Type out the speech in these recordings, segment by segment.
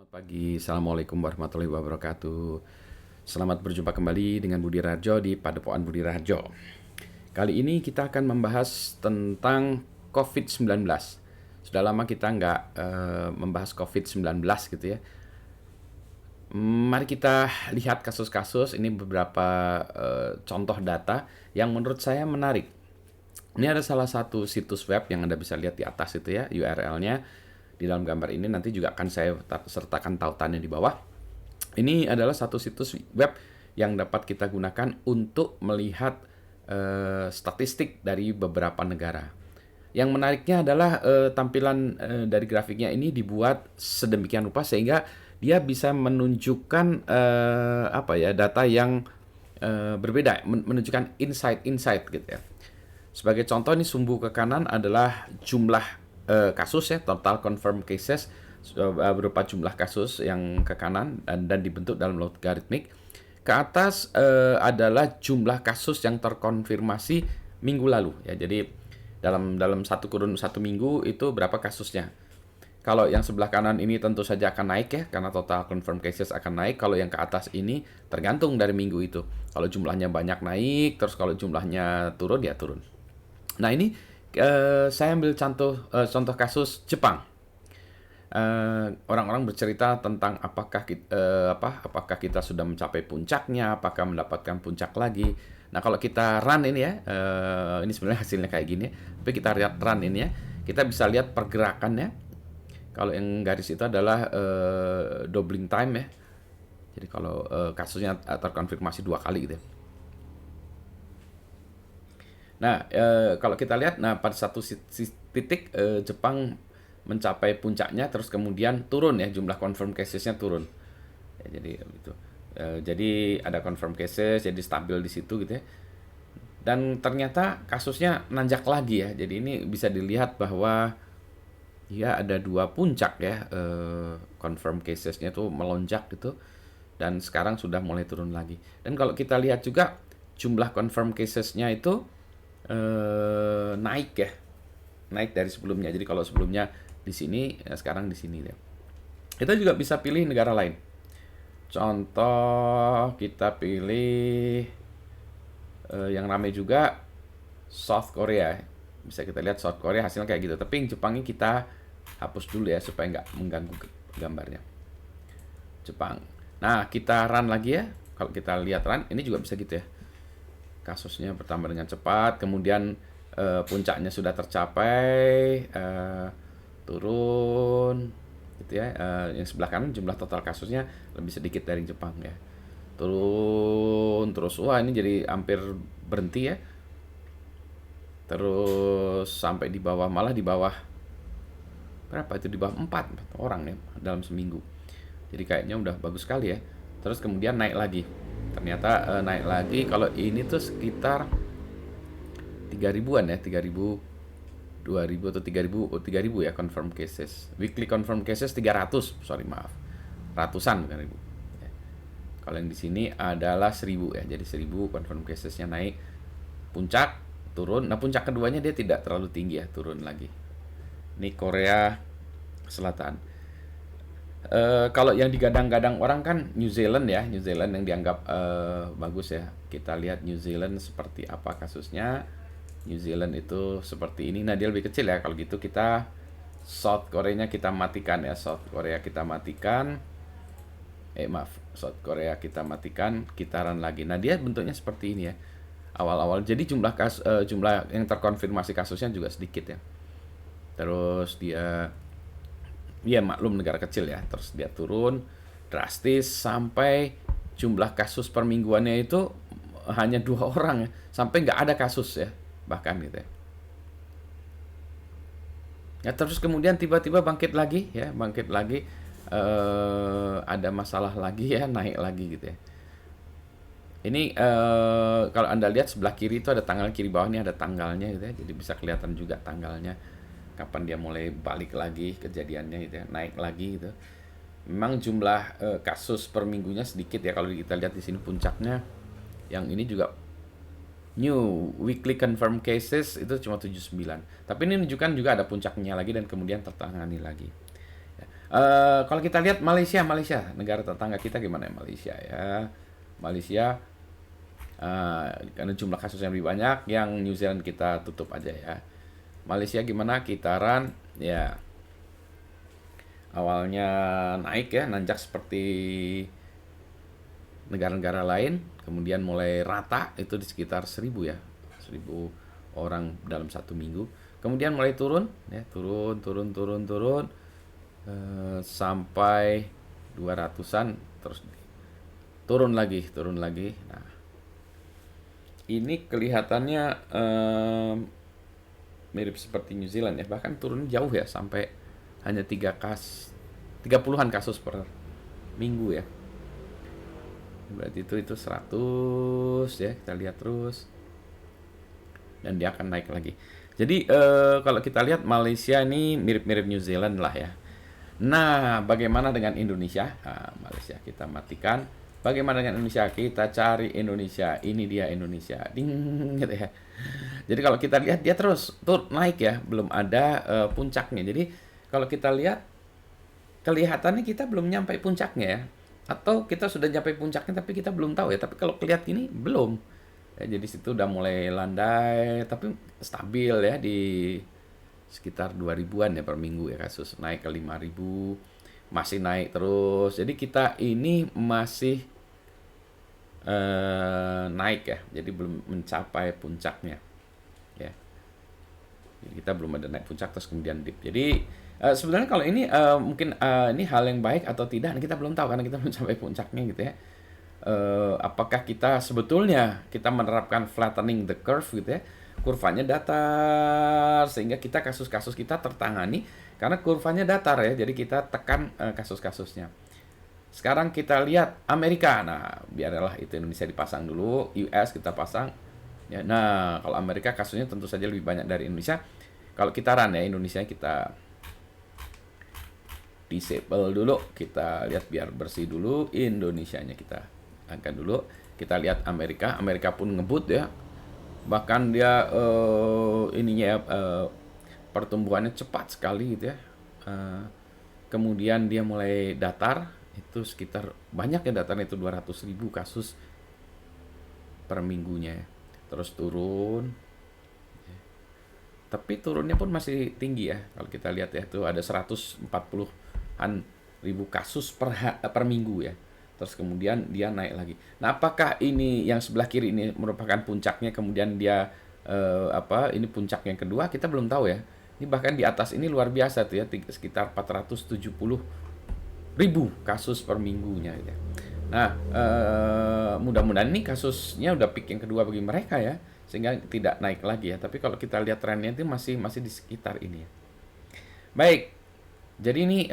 Selamat pagi, Assalamualaikum warahmatullahi wabarakatuh. Selamat berjumpa kembali dengan Budi Raharjo di Padepokan Budi Raharjo. Kali ini kita akan membahas tentang COVID-19. Sudah lama kita nggak membahas COVID-19 gitu ya. Mari kita lihat kasus-kasus, ini beberapa contoh data yang menurut saya menarik. Ini ada salah satu situs web yang Anda bisa lihat di atas itu ya, URL-nya. Di dalam gambar ini nanti juga akan saya sertakan tautannya di bawah. Ini adalah satu situs web yang dapat kita gunakan untuk melihat statistik dari beberapa negara. Yang menariknya adalah tampilan dari grafiknya ini dibuat sedemikian rupa sehingga dia bisa menunjukkan data yang berbeda, menunjukkan insight gitu ya. Sebagai contoh, ini sumbu ke kanan adalah jumlah kasus ya, total confirmed cases berupa jumlah kasus yang ke kanan dan dibentuk dalam logaritmik. Ke atas adalah jumlah kasus yang terkonfirmasi minggu lalu ya. Jadi dalam satu kurun satu minggu itu berapa kasusnya. Kalau yang sebelah kanan ini tentu saja akan naik ya, karena total confirmed cases akan naik. Kalau yang ke atas ini tergantung dari minggu itu. Kalau jumlahnya banyak naik, terus kalau jumlahnya turun ya turun. Nah ini saya ambil contoh kasus Jepang. Orang-orang bercerita tentang apakah kita sudah mencapai puncaknya, apakah mendapatkan puncak lagi. Nah kalau kita run ini ya, ini sebenarnya hasilnya kayak gini. Tapi kita lihat run ini ya, kita bisa lihat pergerakannya. Kalau yang garis itu adalah doubling time ya. Jadi kalau kasusnya terkonfirmasi 2 kali gitu ya. Nah, kalau kita lihat, pada satu titik Jepang mencapai puncaknya, terus kemudian turun ya, jumlah confirm casesnya turun. Ya, jadi itu. Jadi ada confirm cases, jadi stabil di situ gitu ya. Dan ternyata kasusnya nanjak lagi ya. Jadi ini bisa dilihat bahwa ya ada 2 puncak ya, confirm casesnya tuh melonjak gitu. Dan sekarang sudah mulai turun lagi. Dan kalau kita lihat juga jumlah confirm casesnya itu naik ya, naik dari sebelumnya. Jadi kalau sebelumnya di sini, sekarang di sini ya. Kita juga bisa pilih negara lain. Contoh kita pilih yang ramai juga South Korea. Bisa kita lihat South Korea hasilnya kayak gitu. Tapi yang Jepangnya kita hapus dulu ya supaya nggak mengganggu gambarnya. Jepang. Nah kita run lagi ya. Kalau kita lihat run, ini juga bisa gitu ya. Kasusnya bertambah dengan cepat, kemudian puncaknya sudah tercapai, turun, gitu ya. Yang sebelah kanan jumlah total kasusnya lebih sedikit dari Jepang ya. Turun terus, wah ini jadi hampir berhenti ya. Terus sampai di bawah, malah di bawah berapa itu, di bawah 4 orang ya dalam seminggu. Jadi kayaknya udah bagus sekali ya. Terus kemudian naik lagi. Ternyata naik lagi, kalau ini tuh sekitar 3.000-an ya, 3.000, 2.000 atau 3.000, 3.000 ya confirm cases. Weekly confirm cases 300, sorry maaf. Ratusan bukan ribu. Ya. Kalau yang di sini adalah 1.000 ya, jadi 1.000 confirm casesnya naik. Puncak, turun. Nah puncak keduanya dia tidak terlalu tinggi ya, turun lagi. Ini Korea Selatan. Kalau yang digadang-gadang orang kan New Zealand ya, New Zealand yang dianggap bagus ya. Kita lihat New Zealand seperti apa kasusnya. New Zealand itu seperti ini. Nah dia lebih kecil ya. Kalau gitu kita South Korea-nya kita matikan ya. South Korea kita matikan. South Korea kita matikan. Kita run lagi. Nah dia bentuknya seperti ini ya. Awal-awal. Jadi jumlah yang terkonfirmasi kasusnya juga sedikit ya. Terus dia, ya maklum negara kecil ya, terus dia turun drastis sampai jumlah kasus per mingguannya itu hanya 2 orang ya, sampai nggak ada kasus ya bahkan gitu ya. Ya terus kemudian tiba-tiba bangkit lagi ya, ada masalah lagi ya, naik lagi gitu ya. Ini kalau Anda lihat sebelah kiri itu ada tanggal, kiri bawah ini ada tanggalnya gitu ya, jadi bisa kelihatan juga tanggalnya kapan dia mulai balik lagi kejadiannya gitu ya, naik lagi gitu. Memang jumlah kasus per minggunya sedikit ya kalau kita lihat di sini puncaknya. Yang ini juga new weekly confirmed cases itu cuma 79. Tapi ini menunjukkan juga ada puncaknya lagi dan kemudian tertangani lagi. Kalau kita lihat Malaysia, negara tetangga kita gimana ya Malaysia ya? Malaysia karena jumlah kasusnya lebih banyak, yang New Zealand kita tutup aja ya. Malaysia gimana? Kitaran ya awalnya naik ya, nanjak seperti negara-negara lain, kemudian mulai rata itu di sekitar 1000 ya, 1000 orang dalam 1 minggu. Kemudian mulai turun ya, turun sampai 200-an, terus turun lagi. Nah, ini kelihatannya mirip seperti New Zealand ya, bahkan turun jauh ya, sampai hanya 30-an kasus per minggu ya. Berarti itu 100 ya, kita lihat terus dan dia akan naik lagi. Jadi kalau kita lihat Malaysia ini mirip-mirip New Zealand lah ya. Nah, bagaimana dengan Indonesia? Nah, Malaysia kita matikan. Bagaimana dengan Indonesia? Kita cari Indonesia. Ini dia Indonesia. Ding gitu ya. Jadi kalau kita lihat dia terus naik ya, belum ada puncaknya. Jadi kalau kita lihat kelihatannya kita belum nyampe puncaknya ya. Atau kita sudah nyampe puncaknya tapi kita belum tahu ya. Tapi kalau kelihatan gini belum. Ya, jadi situ udah mulai landai tapi stabil ya di sekitar 2000-an ya per minggu ya, kasus naik ke 5000, masih naik terus. Jadi kita ini masih naik ya. Jadi belum mencapai puncaknya. Ya. Jadi kita belum ada naik puncak terus kemudian dip. Jadi sebenarnya kalau ini mungkin ini hal yang baik atau tidak, kita belum tahu karena kita belum sampai puncaknya gitu ya. Apakah kita sebetulnya kita menerapkan flattening the curve gitu ya, kurvanya datar sehingga kita kasus-kasus kita tertangani karena kurvanya datar ya, jadi kita tekan kasus-kasusnya. Sekarang kita lihat Amerika. Nah, biarlah itu Indonesia dipasang dulu, US kita pasang ya. Nah, kalau Amerika kasusnya tentu saja lebih banyak dari Indonesia. Kalau kita run ya, Indonesia kita disable dulu, kita lihat biar bersih dulu. Indonesianya kita angkat dulu, kita lihat Amerika pun ngebut ya, bahkan dia ininya pertumbuhannya cepat sekali gitu ya. Kemudian dia mulai datar, itu sekitar banyak ya datarnya, itu 200.000 kasus per minggunya ya. Terus turun, tapi turunnya pun masih tinggi ya. Kalau kita lihat ya, itu ada 140-an ribu kasus per minggu ya. Terus kemudian dia naik lagi. Nah, apakah ini yang sebelah kiri ini merupakan puncaknya, kemudian dia ini puncak yang kedua, kita belum tahu ya. Ini bahkan di atas ini luar biasa tuh ya, sekitar 470.000 kasus per minggunya gitu ya. Nah, mudah-mudahan ini kasusnya udah peak yang kedua bagi mereka ya, sehingga tidak naik lagi ya. Tapi kalau kita lihat trennya itu masih di sekitar ini ya. Baik. Jadi ini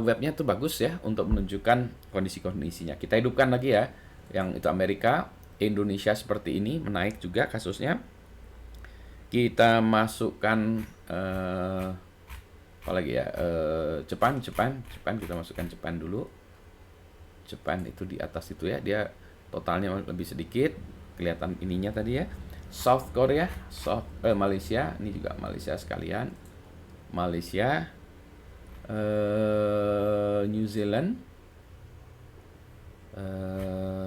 webnya tuh bagus ya untuk menunjukkan kondisi-kondisinya. Kita hidupkan lagi ya, yang itu Amerika, Indonesia seperti ini menaik juga kasusnya. Kita masukkan apa lagi ya, Jepang kita masukkan Jepang dulu. Jepang itu di atas itu ya, dia totalnya lebih sedikit, kelihatan ininya tadi ya. South Korea, Malaysia, ini juga Malaysia sekalian. Malaysia, New Zealand,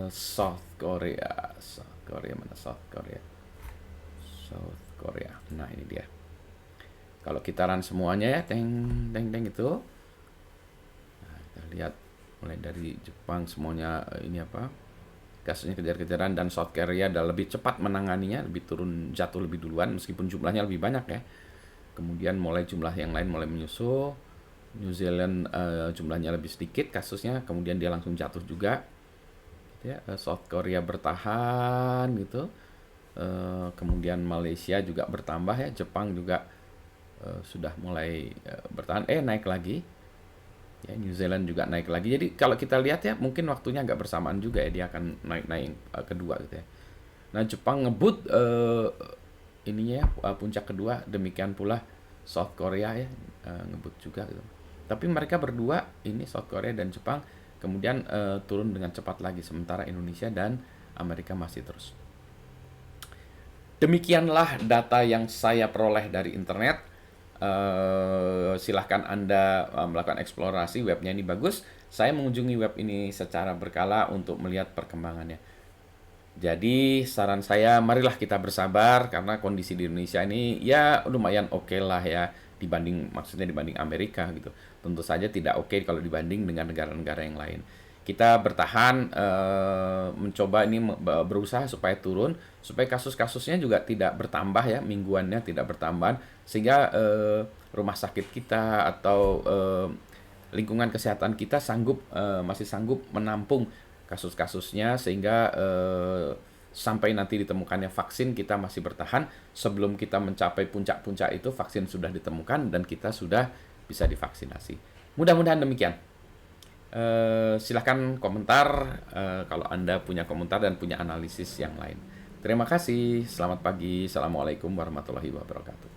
South Korea mana South Korea. Nah, ini dia. Kalau kita run semuanya ya, teng itu. Nah, kita lihat mulai dari Jepang semuanya ini apa? Kasusnya kejar-kejaran, dan South Korea udah lebih cepat menanganinya, lebih turun, jatuh lebih duluan meskipun jumlahnya lebih banyak ya. Kemudian mulai jumlah yang lain mulai menyusul. New Zealand jumlahnya lebih sedikit kasusnya, kemudian dia langsung jatuh juga. Ya, South Korea bertahan gitu. Kemudian Malaysia juga bertambah ya, Jepang juga sudah mulai bertahan, naik lagi. Ya, New Zealand juga naik lagi. Jadi kalau kita lihat ya, mungkin waktunya agak bersamaan juga ya, dia akan naik kedua gitu ya. Nah, Jepang ngebut ininya ya, puncak kedua, demikian pula South Korea ya, ngebut juga gitu. Tapi mereka berdua ini, South Korea dan Jepang, kemudian turun dengan cepat lagi, sementara Indonesia dan Amerika masih terus. Demikianlah data yang saya peroleh dari internet. silahkan Anda melakukan eksplorasi, webnya ini bagus. Saya mengunjungi web ini secara berkala untuk melihat perkembangannya. Jadi saran saya, marilah kita bersabar karena kondisi di Indonesia ini ya lumayan oke lah ya, maksudnya dibanding Amerika gitu. Tentu saja tidak oke kalau dibanding dengan negara-negara yang lain. Kita bertahan, mencoba ini berusaha supaya turun, supaya kasus-kasusnya juga tidak bertambah ya, mingguannya tidak bertambah, sehingga rumah sakit kita atau lingkungan kesehatan kita masih sanggup menampung kasus-kasusnya, sehingga sampai nanti ditemukannya vaksin kita masih bertahan. Sebelum kita mencapai puncak-puncak itu, vaksin sudah ditemukan dan kita sudah bisa divaksinasi. Mudah-mudahan demikian. Silahkan komentar kalau Anda punya komentar dan punya analisis yang lain. Terima kasih. Selamat pagi. Assalamualaikum warahmatullahi wabarakatuh.